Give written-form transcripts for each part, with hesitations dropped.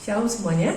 Shalom semuanya.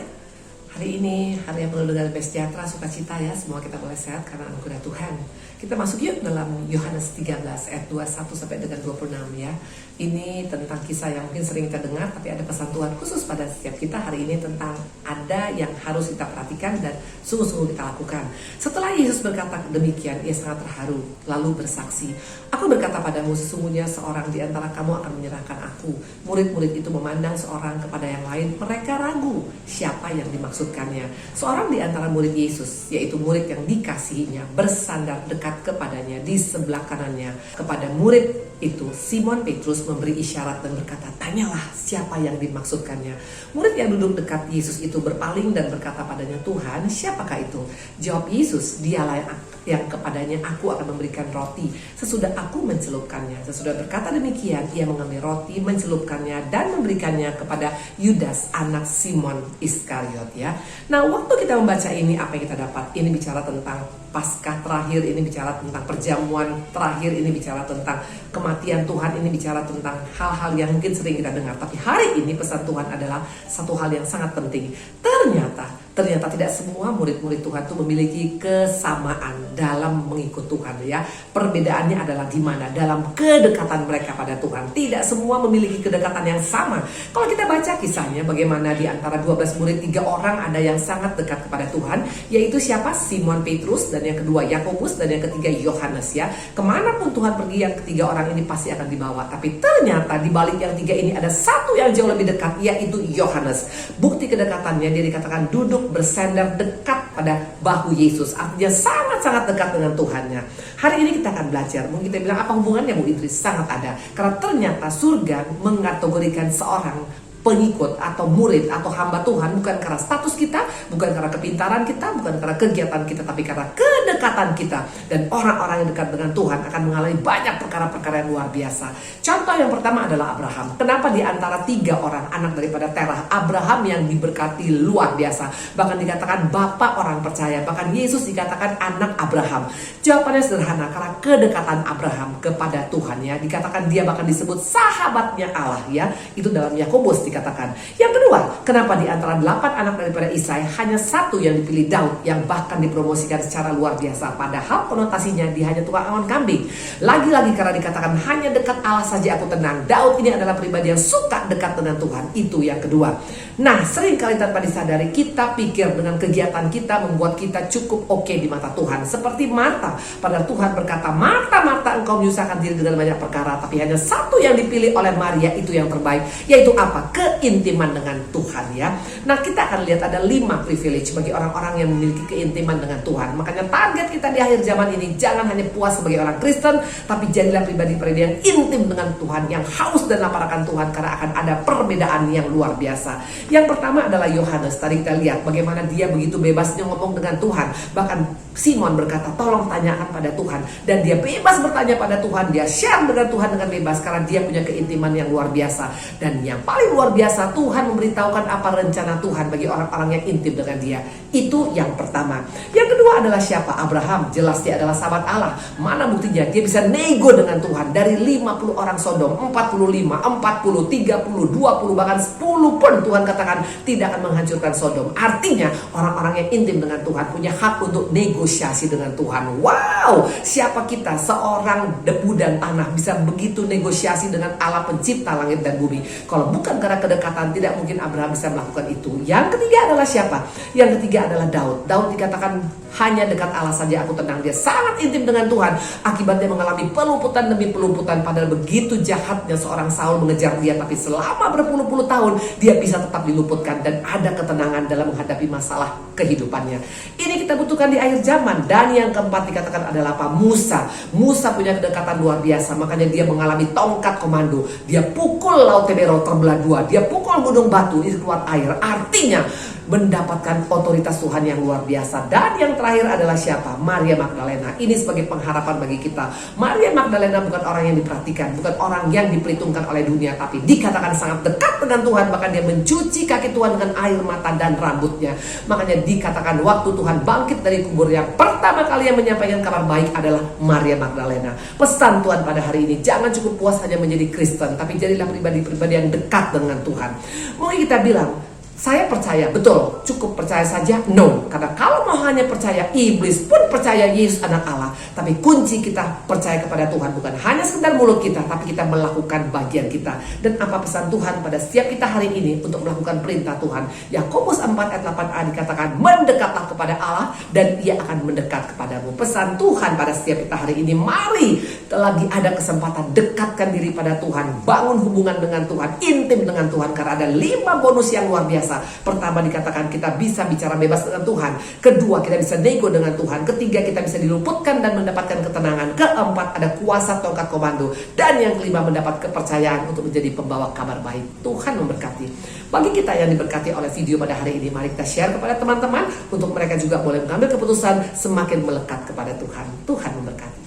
Hari ini hari yang penuh dengan sejahtera, sukacita ya. Semua kita boleh sehat karena anugerah Tuhan. Kita masuk yuk dalam Yohanes 13 ayat 21 sampai dengan 26 ya. Ini tentang kisah yang mungkin sering kita dengar, tapi ada pesan Tuhan khusus pada setiap kita hari ini tentang ada yang harus kita perhatikan dan sungguh-sungguh kita lakukan. Setelah Yesus berkata demikian, ia sangat terharu lalu bersaksi, "Aku berkata padamu, sesungguhnya seorang di antara kamu akan menyerahkan aku." Murid-murid itu memandang seorang kepada yang lain, mereka ragu siapa yang dimaksudkannya. Seorang di antara murid Yesus, yaitu murid yang dikasihinya, bersandar dekat kepadanya di sebelah kanannya. Kepada murid itu Simon Petrus memberi isyarat dan berkata, "Tanyalah siapa yang dimaksudkannya." Murid yang duduk dekat Yesus itu berpaling dan berkata padanya, "Tuhan, siapakah itu?" Jawab Yesus, "Dialah yang kepadanya aku akan memberikan roti sesudah aku mencelupkannya." Sesudah berkata demikian, ia mengambil roti, mencelupkannya dan memberikannya kepada Yudas anak Simon Iskariot ya. Nah, waktu kita membaca ini, apa yang kita dapat? Ini bicara tentang Paskah terakhir, ini bicara tentang perjamuan terakhir, ini bicara tentang kematian Tuhan, ini bicara tentang hal-hal yang mungkin sering kita dengar. Tapi hari ini pesan Tuhan adalah satu hal yang sangat penting. Ternyata tidak semua murid-murid Tuhan itu memiliki kesamaan dalam mengikut Tuhan ya. Perbedaannya adalah di mana? Dalam kedekatan mereka pada Tuhan. Tidak semua memiliki kedekatan yang sama. Kalau kita baca kisahnya, bagaimana di antara 12 murid 3 orang ada yang sangat dekat kepada Tuhan, yaitu siapa? Simon Petrus, dan yang kedua Yakobus, dan yang ketiga Yohanes ya. Kemanapun Tuhan pergi, yang ketiga orang ini pasti akan dibawa. Tapi ternyata di balik yang tiga ini ada satu yang jauh lebih dekat, yaitu Yohanes. Bukti kedekatannya, dia dikatakan duduk bersandar dekat pada bahu Yesus, artinya sangat-sangat dekat dengan Tuhannya. Hari ini kita akan belajar. Mungkin kita bilang, apa hubungannya Bu Idris? Sangat ada. Karena ternyata surga mengategorikan seorang pengikut atau murid atau hamba Tuhan bukan karena status kita, bukan karena kepintaran kita, bukan karena kegiatan kita, tapi karena kedekatan kita. Dan orang-orang yang dekat dengan Tuhan akan mengalami banyak perkara-perkara yang luar biasa. Contoh yang pertama adalah Abraham. Kenapa di antara 3 orang anak daripada Terah, Abraham yang diberkati luar biasa? Bahkan dikatakan bapak orang percaya, bahkan Yesus dikatakan anak Abraham. Jawabannya sederhana, karena kedekatan Abraham kepada Tuhan ya. Dikatakan dia bahkan disebut sahabatnya Allah ya. Itu dalam Yakobus dikatakan. Yang kedua, kenapa di antara 8 anak daripada Isai hanya 1 yang dipilih, Daud, yang bahkan dipromosikan secara luar biasa, padahal konotasinya dia hanya tukang angon kambing. Lagi-lagi karena dikatakan hanya dekat Allah saja aku tenang. Daud ini adalah pribadi yang suka dekat dengan Tuhan. Itu yang kedua. Nah, sering kali tanpa disadari kita pikir dengan kegiatan kita membuat kita cukup oke di mata Tuhan. Seperti Marta, padahal Tuhan berkata, "Marta, Marta, engkau menyusahkan diri dengan banyak perkara, tapi hanya satu yang dipilih oleh Maria, itu yang terbaik." Yaitu apa? Keintiman dengan Tuhan ya. Nah, kita akan lihat ada 5 privilege bagi orang-orang yang memiliki keintiman dengan Tuhan. Makanya target kita di akhir zaman ini jangan hanya puas sebagai orang Kristen, tapi jadilah pribadi-pribadi yang intim dengan Tuhan, yang haus dan lapar akan Tuhan, karena akan ada perbedaan yang luar biasa. Yang pertama adalah Yohanes. Tadi kita lihat bagaimana dia begitu bebasnya ngomong dengan Tuhan. Bahkan Simon berkata, "Tolong tanyakan pada Tuhan." Dan dia bebas bertanya pada Tuhan. Dia share dengan Tuhan dengan bebas karena dia punya keintiman yang luar biasa. Dan yang paling luar biasa, Tuhan memberitahukan apa rencana Tuhan bagi orang-orang yang intim dengan dia. Itu yang pertama. Yang kedua adalah siapa? Abraham. Jelas dia adalah sahabat Allah. Mana buktinya? Dia bisa nego dengan Tuhan. Dari 50 orang Sodom, 45, 40, 30, 20, bahkan 10 pun Tuhan katakan tidak akan menghancurkan Sodom. Artinya orang-orang yang intim dengan Tuhan punya hak untuk negosiasi dengan Tuhan. Wow, siapa kita? Seorang debu dan tanah bisa begitu negosiasi dengan Allah pencipta langit dan bumi. Kalau bukan karena kedekatan, tidak mungkin Abraham bisa melakukan itu. Yang ketiga adalah siapa? Yang ketiga adalah Daud. Daud dikatakan hanya dekat Allah saja aku tenang. Dia sangat intim dengan Tuhan. Akibatnya mengalami pelumputan demi pelumputan. Padahal begitu jahatnya seorang Saul mengejar dia, tapi selama berpuluh-puluh tahun dia bisa tetap diluputkan dan ada ketenangan dalam menghadapi masalah kehidupannya. Ini kita butuhkan di akhir zaman. Dan yang keempat dikatakan adalah apa? Musa. Musa punya kedekatan luar biasa. Makanya dia mengalami tongkat komando. Dia pukul Laut Tebero terbelah 2. Dia pukul gunung batu itu keluar air. Artinya mendapatkan otoritas Tuhan yang luar biasa. Dan yang terakhir adalah siapa? Maria Magdalena. Ini sebagai pengharapan bagi kita. Maria Magdalena bukan orang yang diperhatikan, bukan orang yang diperhitungkan oleh dunia, tapi dikatakan sangat dekat dengan Tuhan. Bahkan dia mencuci kaki Tuhan dengan air mata dan rambutnya. Makanya dikatakan waktu Tuhan bangkit dari kubur, yang pertama kali yang menyampaikan kabar baik adalah Maria Magdalena. Pesan Tuhan pada hari ini, jangan cukup puas hanya menjadi Kristen, tapi jadilah pribadi-pribadi yang dekat dengan Tuhan. Mungkin kita bilang, Saya percaya, betul, cukup percaya saja? No, karena kalau mau hanya percaya, iblis pun percaya Yesus anak Allah. Tapi kunci kita percaya kepada Tuhan bukan hanya sekedar mulut kita, tapi kita melakukan bagian kita. Dan apa pesan Tuhan pada setiap kita hari ini untuk melakukan perintah Tuhan? Yakobus 4 ayat 8a dikatakan, mendekatlah kepada Allah dan Ia akan mendekat kepadamu. Pesan Tuhan pada setiap kita hari ini, mari lagi ada kesempatan dekatkan diri pada Tuhan, bangun hubungan dengan Tuhan, intim dengan Tuhan, karena ada 5 bonus yang luar biasa. Pertama dikatakan kita bisa bicara bebas dengan Tuhan. Kedua, kita bisa nego dengan Tuhan. Ketiga, kita bisa diluputkan dan mendapatkan ketenangan. Keempat, ada kuasa tongkat komando. Dan yang kelima, mendapat kepercayaan untuk menjadi pembawa kabar baik. Tuhan memberkati. Bagi kita yang diberkati oleh video pada hari ini, mari kita share kepada teman-teman untuk mereka juga boleh mengambil keputusan semakin melekat kepada Tuhan. Tuhan memberkati.